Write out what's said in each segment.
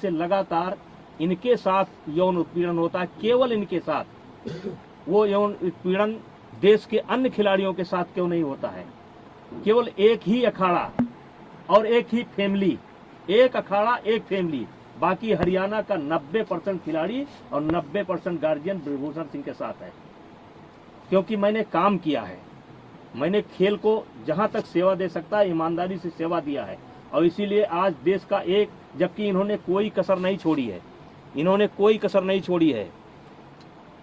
से लगातार इनके साथ यौन उत्पीड़न होता है, केवल इनके साथ, वो यौन उत्पीड़न देश के अन्य खिलाड़ियों के साथ क्यों नहीं होता है? केवल एक ही अखाड़ा और एक ही फैमिली, एक अखाड़ा एक फैमिली, बाकी हरियाणा का 90% खिलाड़ी और 90% गार्जियन ब्रिजभूषण सिंह के साथ है। क्योंकि मैंने काम किया है, मैंने खेल को जहां तक सेवा दे सकता है ईमानदारी से सेवा दिया है, और इसीलिए आज देश का एक, जबकि इन्होंने कोई कसर नहीं छोड़ी है, इन्होंने कोई कसर नहीं छोड़ी है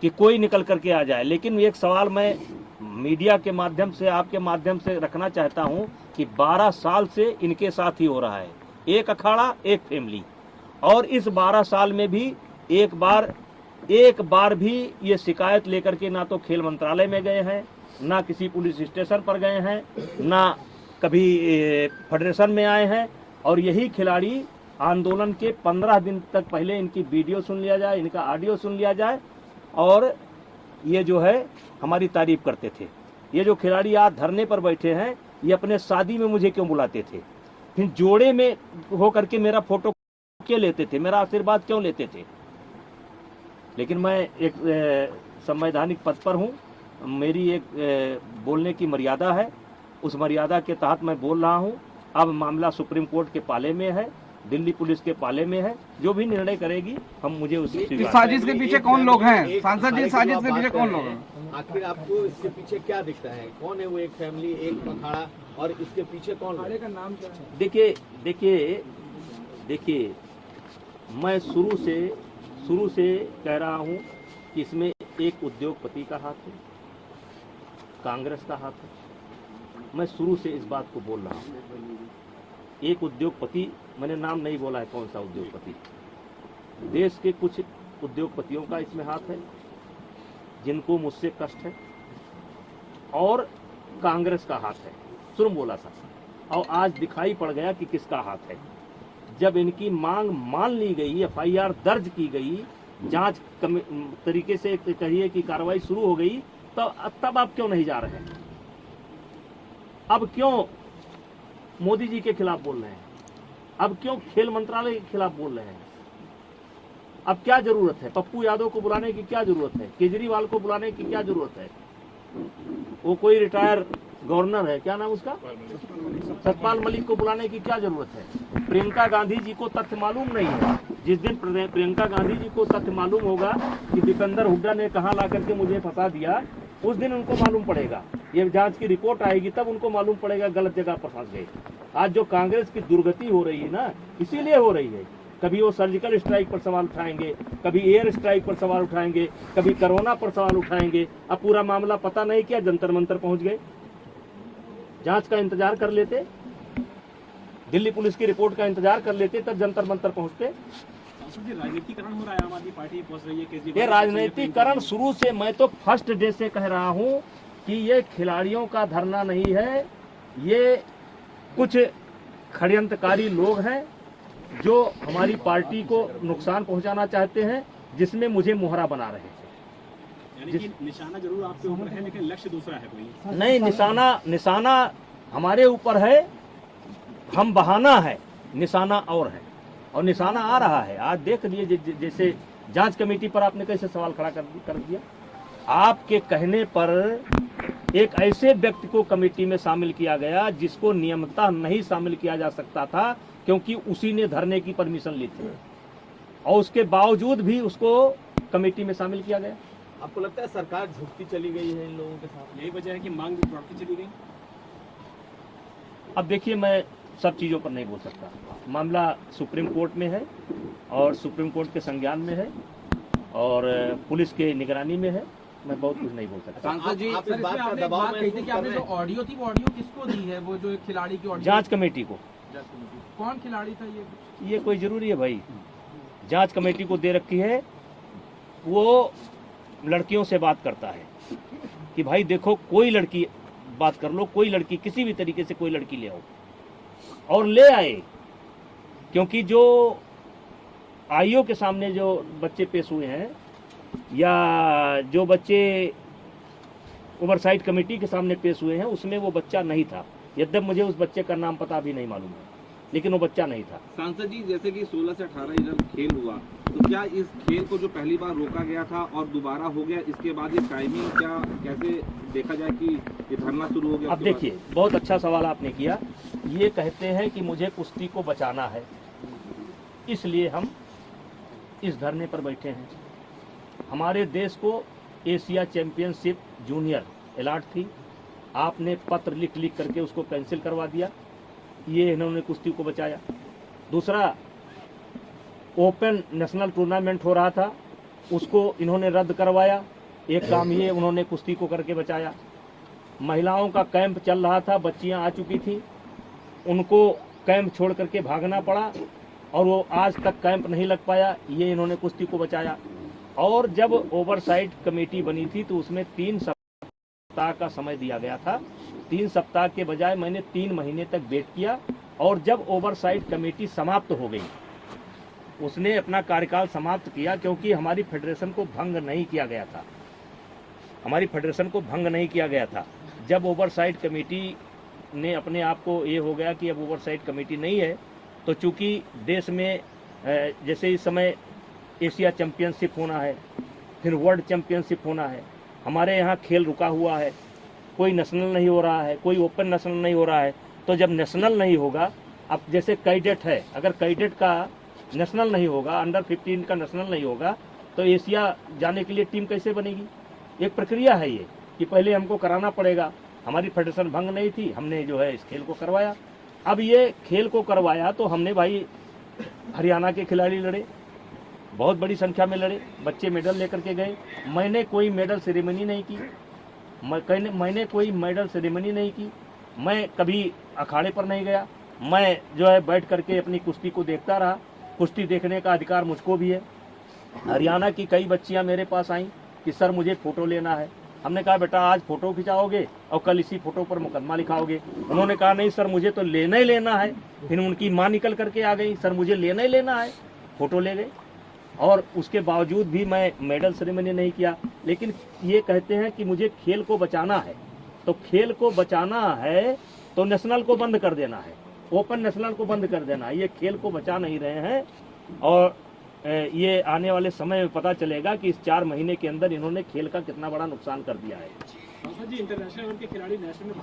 कि कोई निकल करके आ जाए। लेकिन एक सवाल मैं मीडिया के माध्यम से, आपके माध्यम से रखना चाहता हूं कि 12 साल से इनके साथ ही हो रहा है, एक अखाड़ा एक फैमिली, और इस 12 साल में भी एक बार भी ये शिकायत लेकर के ना तो खेल मंत्रालय में गए हैं, ना किसी पुलिस स्टेशन पर गए हैं, ना कभी फेडरेशन में आए हैं। और यही खिलाड़ी आंदोलन के 15 दिन तक पहले इनकी वीडियो सुन लिया जाए, इनका ऑडियो सुन लिया जाए, और ये जो है हमारी तारीफ करते थे। ये जो खिलाड़ी आज धरने पर बैठे हैं, ये अपने शादी में मुझे क्यों बुलाते थे, फिर जोड़े में होकर के मेरा फोटो क्यों लेते थे, मेरा आशीर्वाद क्यों लेते थे? लेकिन मैं एक संवैधानिक पद पर हूँ, मेरी एक बोलने की मर्यादा है, उस मर्यादा के तहत मैं बोल रहा हूँ। अब मामला सुप्रीम कोर्ट के पाले में है, दिल्ली पुलिस के पाले में है, जो भी निर्णय करेगी हम मुझे उसी साजिश के पीछे कौन लोग हैं? सांसद जी, साजिश के पीछे कौन लोग हैं? आखिर आपको इसके पीछे क्या दिखता है? कौन है वो एक फैमिली, एक अखाड़ा, और इसके पीछे कौन है? का नाम क्या है? देखिए मैं शुरू से कह रहा हूं कि इसमें एक उद्योगपति का हाथ है, कांग्रेस का हाथ है। मैं शुरू से इस बात को बोल रहा हूं। एक उद्योगपति, मैंने नाम नहीं बोला है कौन सा उद्योगपति, देश के कुछ उद्योगपतियों का इसमें हाथ है जिनको मुझसे कष्ट है, और कांग्रेस का हाथ है। शुरू बोला था, और आज दिखाई पड़ गया कि किसका हाथ है। जब इनकी मांग मान ली गई, FIR दर्ज की गई, जांच तरीके से कहिए कि कार्रवाई शुरू हो गई, तो तब आप क्यों नहीं जा रहे हैं? अब क्यों मोदी जी के खिलाफ बोल रहे हैं? अब क्यों खेल मंत्रालय के खिलाफ बोल रहे हैं? अब क्या जरूरत है? पप्पू यादव को बुलाने की क्या जरूरत है? केजरीवाल को बुलाने की क्या जरूरत है? वो कोई रिटायर गवर्नर है, क्या नाम उसका, सतपाल मलिक को बुलाने की क्या जरूरत है? प्रियंका गांधी जी को तथ्य मालूम नहीं है। जिस दिन प्रियंका गांधी जी को तथ्य मालूम होगा कि दीपेंद्र हुड्डा ने कहां ला करके मुझे फंसा दिया, उस दिन उनको मालूम पड़ेगा। ये जांच की रिपोर्ट आएगी तब उनको मालूम पड़ेगा गलत जगह पर फंस गए। आज जो कांग्रेस की दुर्गति हो रही है ना, इसीलिए हो रही है। कभी वो सर्जिकल स्ट्राइक पर सवाल उठाएंगे, कभी एयर स्ट्राइक पर सवाल उठाएंगे, कभी कोरोना पर सवाल उठाएंगे। अब पूरा मामला पता नहीं क्या जंतर मंतर पहुंच गए। जांच का इंतजार कर लेते, दिल्ली पुलिस की रिपोर्ट का इंतजार कर लेते, तब जंतर मंतर पहुंचते। राजनीतिकरण हो रहा है, आम आदमी पार्टी पहुंच रही है। ये राजनीतिकरण शुरू से, मैं तो फर्स्ट डे से कह रहा हूं कि ये खिलाड़ियों का धरना नहीं है, ये कुछ षड्यंत्रकारी लोग हैं जो हमारी पार्टी को नुकसान पहुंचाना चाहते हैं, जिसमें मुझे मोहरा बना रहे हैं। यानी कि निशाना जरूर आपके ऊपर है, लेकिन लक्ष्य दूसरा है कोई? नहीं, निशाना हमारे ऊपर है, हम बहाना है, निशाना और है, और निशाना आ रहा है। आज देख लिए, जैसे जांच कमेटी पर आपने कैसे सवाल खड़ा कर दिया। आपके कहने पर एक ऐसे व्यक्ति को कमेटी में शामिल किया गया जिसको नियमतः नहीं शामिल किया जा सकता था, क्योंकि उसी ने धरने की परमिशन ली थी, और उसके बावजूद भी उसको कमेटी में शामिल किया गया। आपको लगता है सरकार झुकती चली गई है इन लोगों के साथ? यही वजह है कि मांग भी बढ़ती चली गई। अब देखिए, मैं सब चीज़ों पर नहीं बोल सकता। मामला सुप्रीम कोर्ट में है, और सुप्रीम कोर्ट के संज्ञान में है, और पुलिस के निगरानी में है। मैं बहुत कुछ नहीं बोल सकता। सांसद जी, आप इस बात का दबाव कही थी कि आपने जो ऑडियो थी, वो ऑडियो किसको दी है? वो जो एक खिलाड़ी की ऑडियो, जांच कमेटी को। कौन खिलाड़ी था ये कोई जरूरी है भाई? जांच कमेटी को दे रखी है। वो लड़कियों से बात करता है कि भाई देखो, कोई लड़की बात कर लो, कोई लड़की, किसी भी तरीके से कोई लड़की ले आओ, और ले आए। क्योंकि जो आईओ के सामने जो बच्चे पेश हुए हैं, या जो बच्चे ओवरसाइट कमेटी के सामने पेश हुए हैं, उसमें वो बच्चा नहीं था। यद्यप मुझे उस बच्चे का नाम पता भी नहीं मालूम है। लेकिन वो बच्चा नहीं था। सांसद जी, जैसे कि 16 से 18 जब खेल हुआ, तो क्या इस खेल को जो पहली बार रोका गया था और दोबारा हो गया, इसके बाद ये टाइमिंग क्या कैसे देखा जाए कि ये धरना शुरू हो गया? अब देखिए, बहुत अच्छा सवाल आपने किया। ये कहते हैं कि मुझे कुश्ती को बचाना है, इसलिए हम इस धरने पर बैठे हैं। हमारे देश को एशिया चैंपियनशिप जूनियर अलॉट थी, आपने पत्र लिख लिख करके उसको कैंसिल करवा दिया, ये इन्होंने कुश्ती को बचाया। दूसरा, ओपन नेशनल टूर्नामेंट हो रहा था, उसको इन्होंने रद्द करवाया, एक काम ये उन्होंने कुश्ती को करके बचाया। महिलाओं का कैंप चल रहा था, बच्चियां आ चुकी थी, उनको कैंप छोड़ करके भागना पड़ा और वो आज तक कैंप नहीं लग पाया, ये इन्होंने कुश्ती को बचाया। और जब ओवरसाइट कमेटी बनी थी तो उसमें 3 सप्ताह का समय दिया गया था। 3 सप्ताह के बजाय मैंने 3 महीने तक वेट किया, और जब ओवरसाइट कमेटी समाप्त हो गई, उसने अपना कार्यकाल समाप्त किया, क्योंकि हमारी फेडरेशन को भंग नहीं किया गया था, हमारी फेडरेशन को भंग नहीं किया गया था। जब ओवरसाइट कमेटी ने अपने आप को ये हो गया कि अब ओवरसाइट कमेटी नहीं है, तो चूंकि देश में जैसे इस समय एशिया चैंपियनशिप होना है, फिर वर्ल्ड चैंपियनशिप होना है, हमारे यहाँ खेल रुका हुआ है, कोई नेशनल नहीं हो रहा है, कोई ओपन नेशनल नहीं हो रहा है। तो जब नेशनल नहीं होगा, अब जैसे कैडेट है, अगर कैडेट का नेशनल नहीं होगा, अंडर 15 का नेशनल नहीं होगा, तो एशिया जाने के लिए टीम कैसे बनेगी? एक प्रक्रिया है ये कि पहले हमको कराना पड़ेगा। हमारी फेडरेशन भंग नहीं थी, हमने जो है इस खेल को करवाया। अब ये खेल को करवाया तो हमने भाई हरियाणा के खिलाड़ी लड़े, बहुत बड़ी संख्या में लड़े, बच्चे मेडल लेकर के गए। मैंने कोई मेडल सेरेमनी नहीं की, मैंने कोई मेडल सेरेमनी नहीं की, मैं कभी अखाड़े पर नहीं गया, मैं जो है बैठ करके अपनी कुश्ती को देखता रहा। कुश्ती देखने का अधिकार मुझको भी है। हरियाणा की कई बच्चियां मेरे पास आईं कि सर मुझे फ़ोटो लेना है। हमने कहा बेटा आज फ़ोटो खिंचाओगे और कल इसी फ़ोटो पर मुकदमा लिखाओगे। उन्होंने कहा नहीं सर मुझे तो लेना ही लेना है। फिर उनकी माँ निकल करके आ गई, सर मुझे लेना ही लेना है, फ़ोटो ले गए। और उसके बावजूद भी मैं मेडल सेरेमनी नहीं किया। लेकिन ये कहते हैं कि मुझे खेल को बचाना है, तो खेल को बचाना है तो नेशनल को बंद कर देना है, ओपन नेशनल को बंद कर देना है। ये खेल को बचा नहीं रहे हैं, और ये आने वाले समय में पता चलेगा कि इस 4 महीने के अंदर इन्होंने खेल का कितना बड़ा नुकसान कर दिया है। जी इंटरनेशनल लेवल के खिलाड़ी नेशनल में